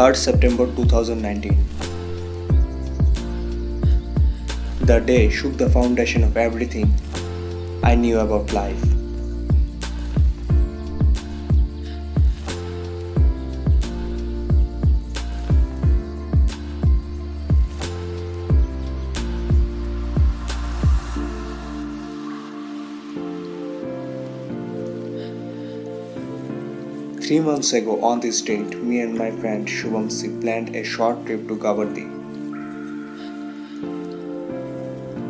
3rd September 2019. The day shook the foundation of everything I knew about life. Three months ago on this date, me and my friend Shubhamsi planned a short trip to Gavardhi,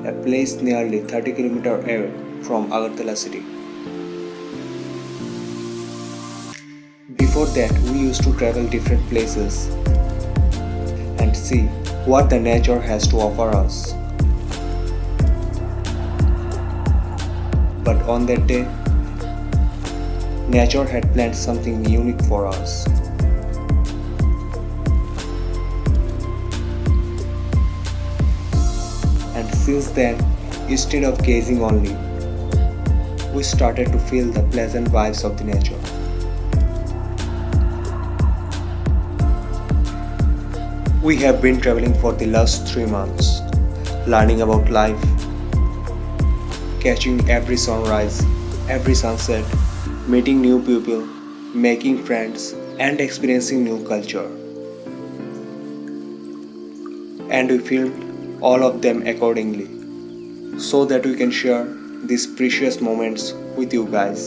a place nearly 30 km away from Agartala city. Before that, we used to travel different places and see what the nature has to offer us. But on that day, nature had planned something unique for us. And since then, instead of gazing only, we started to feel the pleasant vibes of the nature. We have been traveling for the last 3 months, learning about life, catching every sunrise, every sunset, meeting new people, making friends, and experiencing new culture. And we filmed all of them accordingly, so that we can share these precious moments with you guys.